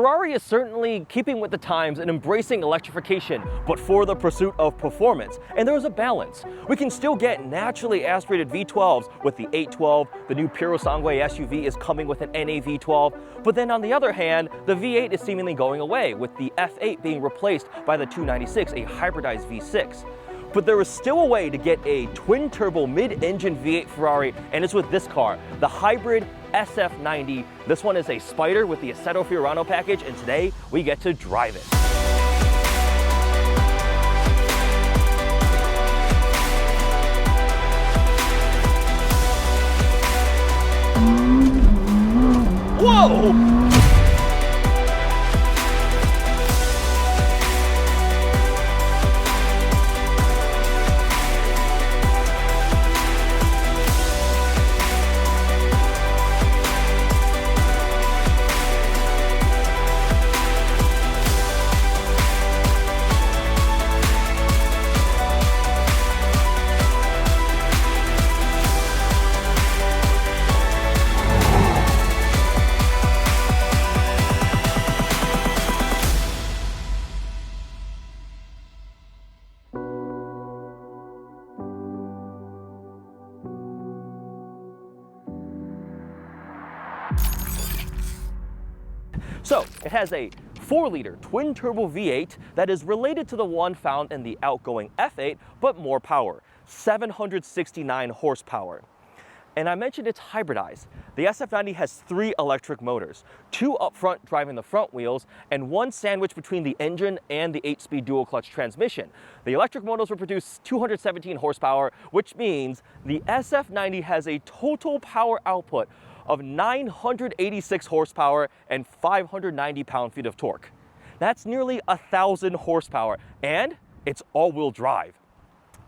Ferrari is certainly keeping with the times and embracing electrification, but for the pursuit of performance. And there's a balance. We can still get naturally aspirated V12s with the 812, the new Purosangue SUV is coming with an NA V12, but then on the other hand, the V8 is seemingly going away, with the F8 being replaced by the 296, a hybridized V6. But there is still a way to get a twin-turbo mid-engine V8 Ferrari, and it's with this car, the hybrid SF90. This one is a Spider with the Assetto Fiorano package, and today we get to drive it. Whoa! So it has a 4-liter twin-turbo V8 that is related to the one found in the outgoing F8, but more power, 769 horsepower. And I mentioned it's hybridized. The SF90 has 3 electric motors, 2 up front driving the front wheels, and 1 sandwiched between the engine and the 8-speed dual-clutch transmission. The electric motors will produce 217 horsepower, which means the SF90 has a total power output of 986 horsepower and 590 pound-feet of torque. That's nearly 1,000 horsepower, and it's all-wheel drive.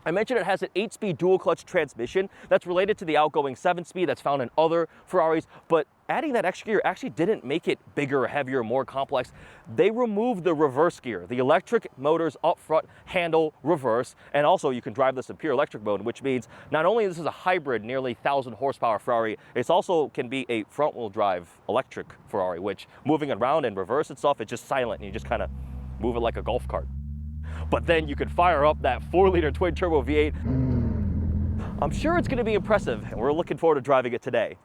I mentioned it has an 8-speed dual-clutch transmission that's related to the outgoing 7-speed that's found in other Ferraris, but adding that extra gear actually didn't make it bigger, heavier, more complex. They removed the reverse gear. The electric motors up front handle reverse, and also you can drive this in pure electric mode, which means not only this is a hybrid, nearly 1,000 horsepower Ferrari, it also can be a front-wheel drive electric Ferrari, which moving around in reverse itself, it's just silent, and you just kind of move it like a golf cart. But then you could fire up that 4-liter twin-turbo V8. I'm sure it's going to be impressive, and we're looking forward to driving it today.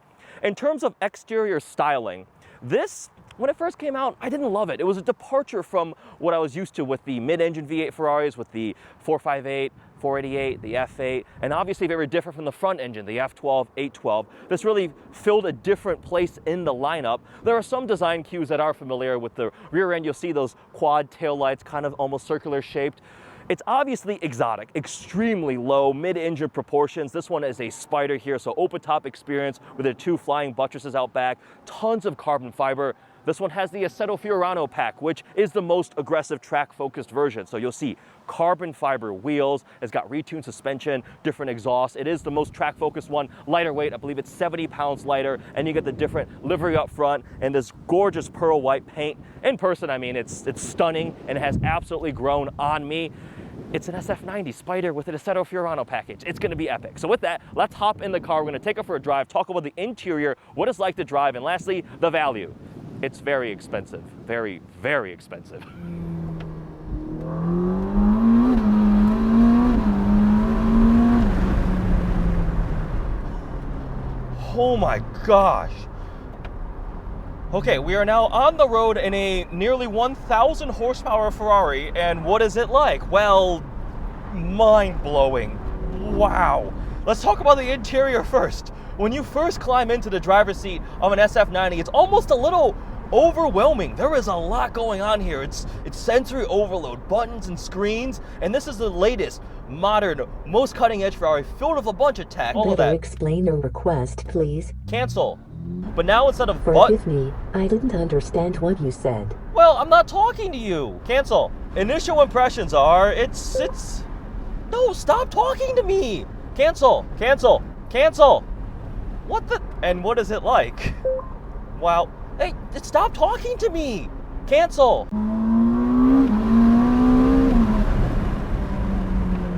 In terms of exterior styling, this, when it first came out, I didn't love it. It was a departure from what I was used to with the mid-engine V8 Ferraris, with the 458, 488, the F8, and obviously very different from the front engine, the F12, 812. This really filled a different place in the lineup. There are some design cues that are familiar. With the rear end, you'll see those quad taillights, kind of almost circular shaped. It's obviously exotic, extremely low mid-engine proportions. This one is a Spider here, so open top experience with the 2 flying buttresses out back, tons of carbon fiber. This one has the Assetto Fiorano pack, which is the most aggressive track-focused version. So you'll see carbon fiber wheels, it's got retuned suspension, different exhaust. It is the most track-focused one, lighter weight, I believe it's 70 pounds lighter, and you get the different livery up front and this gorgeous pearl white paint. In person, I mean, it's stunning, and it has absolutely grown on me. It's an SF90 Spider with an Assetto Fiorano package. It's gonna be epic. So with that, let's hop in the car. We're gonna take it for a drive, talk about the interior, what it's like to drive, and lastly, the value. It's very expensive, very, very expensive. Oh my gosh. Okay, we are now on the road in a nearly 1,000 horsepower Ferrari, and what is it like? Well, mind-blowing. Wow. Let's talk about the interior first. When you first climb into the driver's seat of an SF90, it's almost a little overwhelming. There is a lot going on here. It's sensory overload, buttons and screens, and this is the latest, modern, most cutting-edge Ferrari, filled with a bunch of tech. All of that. Explain your request, please. Cancel. But now instead of Forgive me, I didn't understand what you said. Well, I'm not talking to you. Cancel. Initial impressions are, no, stop talking to me. Cancel, cancel, cancel. What the, and what is it like? Wow, hey, stop talking to me. Cancel.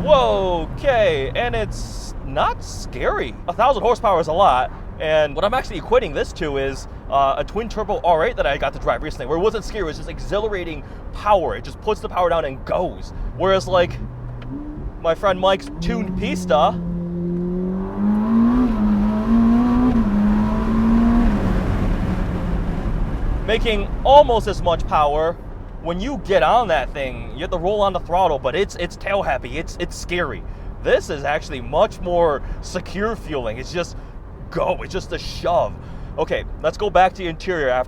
Whoa, okay, and it's not scary. 1,000 horsepower is a lot, And what I'm actually equating this to is a twin turbo R8 that I got to drive recently, where it wasn't scary, it was just exhilarating power. It just puts the power down and goes. Whereas like my friend Mike's tuned Pista, making almost as much power. When you get on that thing, you have to roll on the throttle, but it's tail happy, it's scary. This is actually much more secure feeling. It's just go, it's just a shove. Okay, let's go back to the interior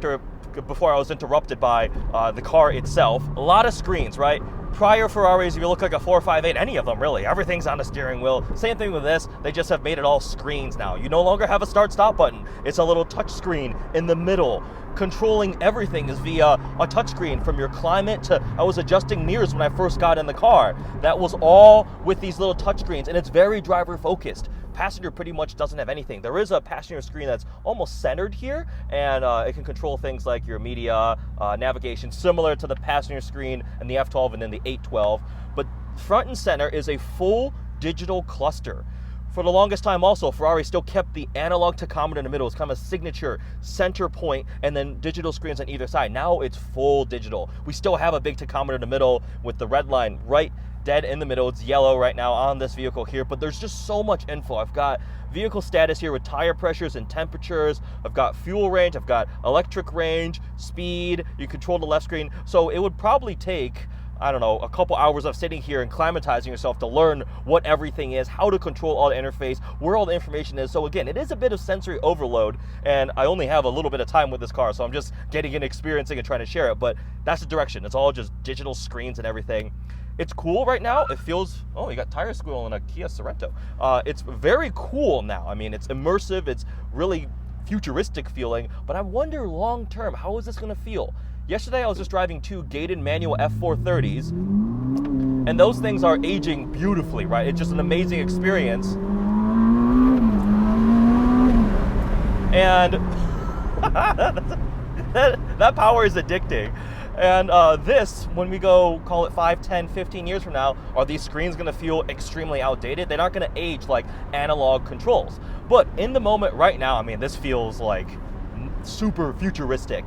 before I was interrupted by the car itself. A lot of screens, right? Prior Ferraris, if you look like a 458, any of them really, everything's on the steering wheel. Same thing with this, they just have made it all screens now. You no longer have a start-stop button. It's a little touch screen in the middle. Controlling everything is via a touchscreen, from your climate to, I was adjusting mirrors when I first got in the car. That was all with these little touchscreens, and it's very driver focused. Passenger pretty much doesn't have anything. There is a passenger screen that's almost centered here, and it can control things like your media, navigation, similar to the passenger screen in the F12 and then the 812. But front and center is a full digital cluster. For the longest time also, Ferrari still kept the analog tachometer in the middle. It's kind of a signature center point, and then digital screens on either side. Now it's full digital. We still have a big tachometer in the middle with the red line right dead in the middle. It's yellow right now on this vehicle here, but there's just so much info. I've got vehicle status here with tire pressures and temperatures. I've got fuel range. I've got electric range, speed. You control the left screen. So it would probably take, I don't know, a couple hours of sitting here and climatizing yourself to learn what everything is, how to control all the interface, where all the information is. So again, it is a bit of sensory overload, and I only have a little bit of time with this car, so I'm just getting in, experiencing, and trying to share it. But that's the direction. It's all just digital screens and everything. It's cool right now. It feels, oh, you got tire squeal in a Kia Sorento. It's very cool now. I mean, it's immersive. It's really futuristic feeling, but I wonder long term, how is this gonna feel? Yesterday, I was just driving two gated manual F430s, and those things are aging beautifully, right? It's just an amazing experience. And that power is addicting. And this, when we go, call it 5, 10, 15 years from now, are these screens gonna feel extremely outdated? They're not gonna age like analog controls. But in the moment right now, I mean, this feels like super futuristic.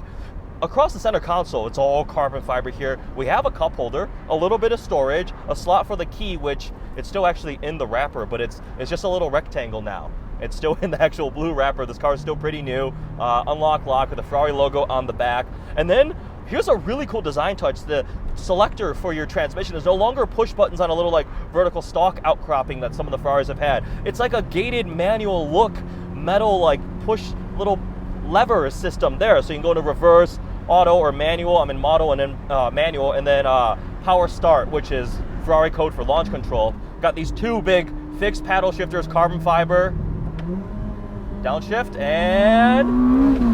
Across the center console, it's all carbon fiber here. We have a cup holder, a little bit of storage, a slot for the key, which it's still actually in the wrapper, but it's just a little rectangle now. It's still in the actual blue wrapper. This car is still pretty new. Unlock lock with the Ferrari logo on the back. And then here's a really cool design touch. The selector for your transmission is no longer push buttons on a little like vertical stalk outcropping that some of the Ferraris have had. It's like a gated manual look, metal like push little lever system there. So you can go to reverse, auto, or manual. I'm in model and then manual, and then power start, which is Ferrari code for launch control. Got these two big fixed paddle shifters, carbon fiber, downshift, and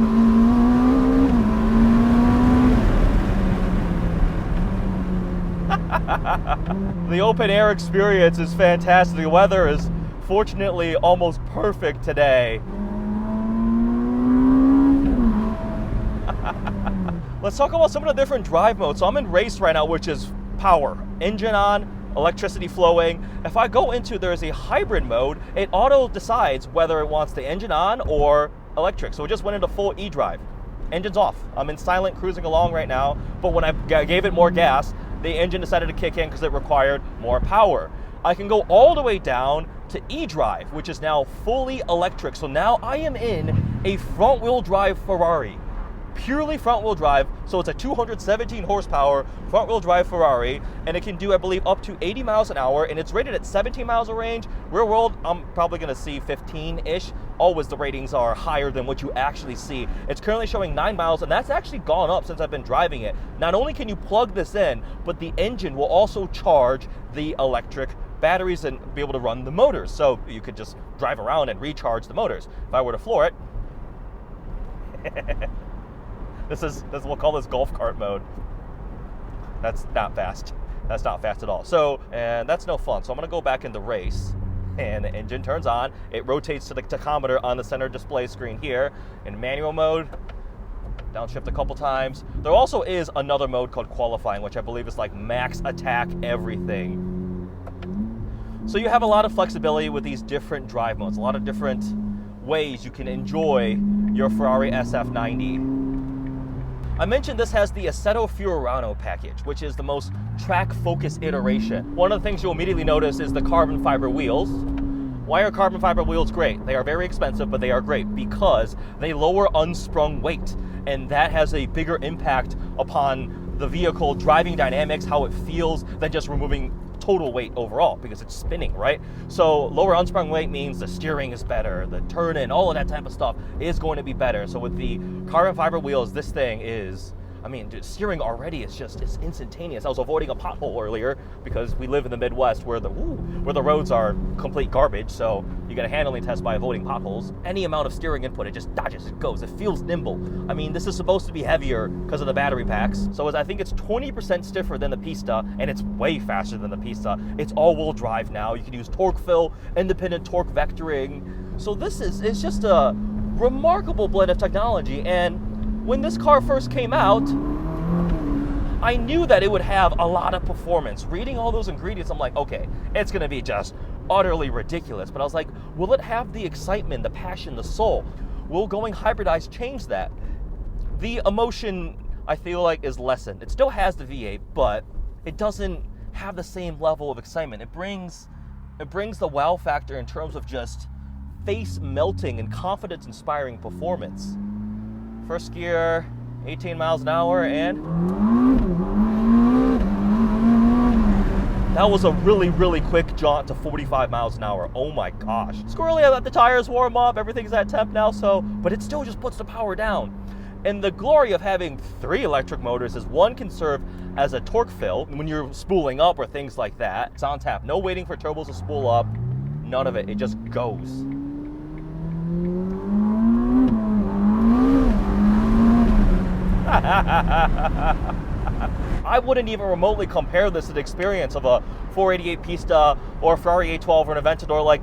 the open air experience is fantastic. The weather is fortunately almost perfect today. Let's talk about some of the different drive modes. So I'm in race right now, which is power. Engine on, electricity flowing. If I go into, there's a hybrid mode, it auto decides whether it wants the engine on or electric. So it just went into full e-drive. Engine's off. I'm in silent cruising along right now, but when I gave it more gas, the engine decided to kick in because it required more power. I can go all the way down to e-drive, which is now fully electric. So now I am in a front-wheel drive Ferrari. Purely front-wheel drive, so it's a 217 horsepower front-wheel drive Ferrari, and it can do, I believe, up to 80 miles an hour, and it's rated at 17 miles of range. Real world, I'm probably gonna see 15-ish. Always the ratings are higher than what you actually see. It's currently showing 9 miles, and that's actually gone up since I've been driving it. Not only can you plug this in, but the engine will also charge the electric batteries and be able to run the motors. So you could just drive around and recharge the motors. If I were to floor it, we'll call this golf cart mode. That's not fast. That's not fast at all. So, and that's no fun. So I'm gonna go back in the race, and the engine turns on. It rotates to the tachometer on the center display screen here. In manual mode, downshift a couple times. There also is another mode called qualifying, which I believe is like max attack everything. So you have a lot of flexibility with these different drive modes, a lot of different ways you can enjoy your Ferrari SF90. I mentioned this has the Assetto Fiorano package, which is the most track-focused iteration. One of the things you'll immediately notice is the carbon fiber wheels. Why are carbon fiber wheels great? They are very expensive, but they are great because they lower unsprung weight, and that has a bigger impact upon the vehicle driving dynamics, how it feels, than just removing total weight overall, because it's spinning, right? So lower unsprung weight means the steering is better, the turn-in, all of that type of stuff is going to be better. So with the carbon fiber wheels, this thing is, I mean, dude, steering already is just, it's instantaneous. I was avoiding a pothole earlier because we live in the Midwest where the roads are complete garbage, so you get a handling test by avoiding potholes. Any amount of steering input, it just dodges, it goes, it feels nimble. I mean, this is supposed to be heavier because of the battery packs, so I think it's 20% stiffer than the Pista, and it's way faster than the Pista. It's all-wheel drive now. You can use torque fill, independent torque vectoring. So this is just a remarkable blend of technology, and when this car first came out, I knew that it would have a lot of performance. Reading all those ingredients, I'm like, okay, it's gonna be just utterly ridiculous. But I was like, will it have the excitement, the passion, the soul? Will going hybridized change that? The emotion, I feel like, is lessened. It still has the V8, but it doesn't have the same level of excitement. It brings the wow factor in terms of just face melting and confidence inspiring performance. First gear, 18 miles an hour, and that was a really, really quick jaunt to 45 miles an hour. Oh my gosh. Squirrely, I let the tires warm up, everything's at temp now, but it still just puts the power down. And the glory of having 3 electric motors is one can serve as a torque fill when you're spooling up or things like that. It's on tap, no waiting for turbos to spool up, none of it, it just goes. I wouldn't even remotely compare this to the experience of a 488 Pista or a Ferrari A12 or an Aventador. Like,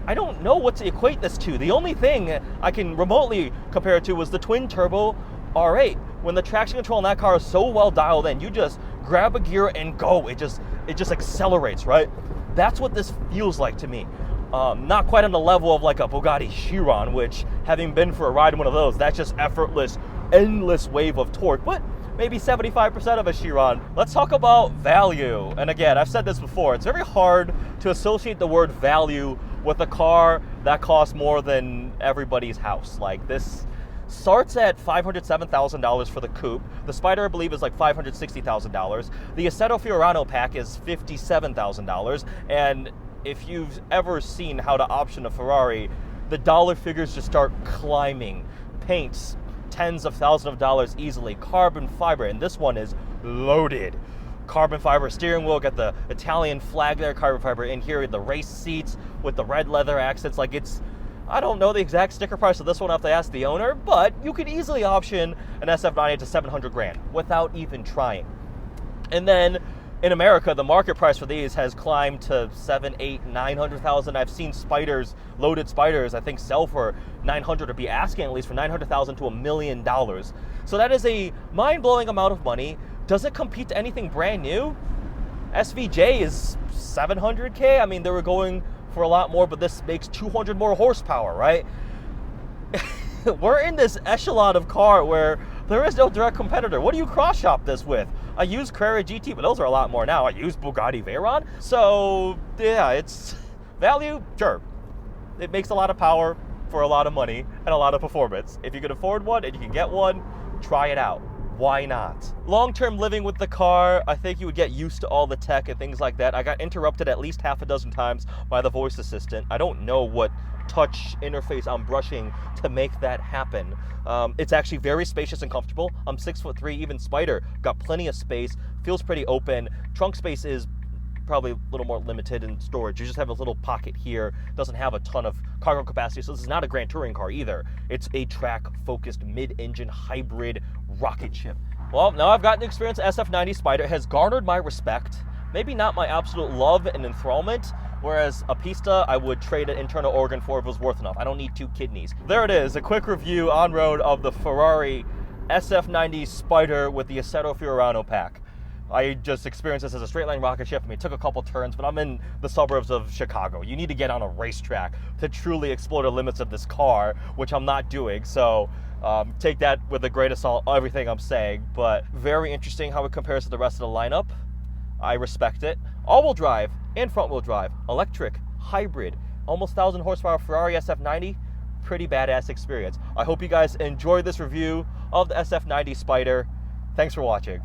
I don't know what to equate this to. The only thing I can remotely compare it to was the twin-turbo R8. When the traction control in that car is so well dialed in, you just grab a gear and go. It just accelerates, right? That's what this feels like to me. Not quite on the level of like a Bugatti Chiron, which, having been for a ride in one of those, that's just effortless, endless wave of torque, but maybe 75% of a Chiron. Let's talk about value. And again, I've said this before, it's very hard to associate the word value with a car that costs more than everybody's house. Like, this starts at $507,000 for the coupe. The Spider, I believe, is like $560,000. The Assetto Fiorano pack is $57,000. And if you've ever seen how to option a Ferrari, the dollar figures just start climbing. Paints, tens of thousands of dollars easily. Carbon fiber, and this one is loaded. Carbon fiber steering wheel, got the Italian flag there, carbon fiber in here, the race seats with the red leather accents. Like, it's, I don't know the exact sticker price of this one, I'll have to ask the owner, but you could easily option an SF90 to 700 grand without even trying. And then in America, the market price for these has climbed to 700, 800, 900,000. I've seen Spiders, loaded Spiders, I think sell for 900 or be asking at least for 900,000 to $1 million. So that is a mind-blowing amount of money. Does it compete to anything brand new? SVJ is 700K. I mean, they were going for a lot more, but this makes 200 more horsepower, right? We're in this echelon of car where there is no direct competitor. What do you cross-shop this with? I use Carrera GT, but those are a lot more now. I use Bugatti Veyron. So, yeah, it's value, sure. It makes a lot of power for a lot of money and a lot of performance. If you can afford one and you can get one, try it out. Why not? Long-term living with the car, I think you would get used to all the tech and things like that. I got interrupted at least half a dozen times by the voice assistant. I don't know what touch interface I'm brushing to make that happen. It's actually very spacious and comfortable. I'm 6'3", even Spider got plenty of space, feels pretty open. Trunk space is probably a little more limited in storage. You just have a little pocket here, doesn't have a ton of cargo capacity, so this is not a Grand Touring car either. It's a track-focused mid-engine hybrid rocket ship. Well, now I've gotten to experience SF90 Spider. It has garnered my respect. Maybe not my absolute love and enthrallment, whereas a Pista I would trade an internal organ for if it was worth enough. I don't need 2 kidneys. There it is, a quick review on road of the Ferrari SF90 Spider with the Assetto Fiorano pack. I just experienced this as a straight line rocket ship. I mean, it took a couple turns, but I'm in the suburbs of Chicago. You need to get on a racetrack to truly explore the limits of this car, which I'm not doing. So take that with a grain of salt, everything I'm saying. But very interesting how it compares to the rest of the lineup. I respect it. All-wheel drive and front-wheel drive, electric, hybrid, almost 1,000 horsepower Ferrari SF90. Pretty badass experience. I hope you guys enjoyed this review of the SF90 Spider. Thanks for watching.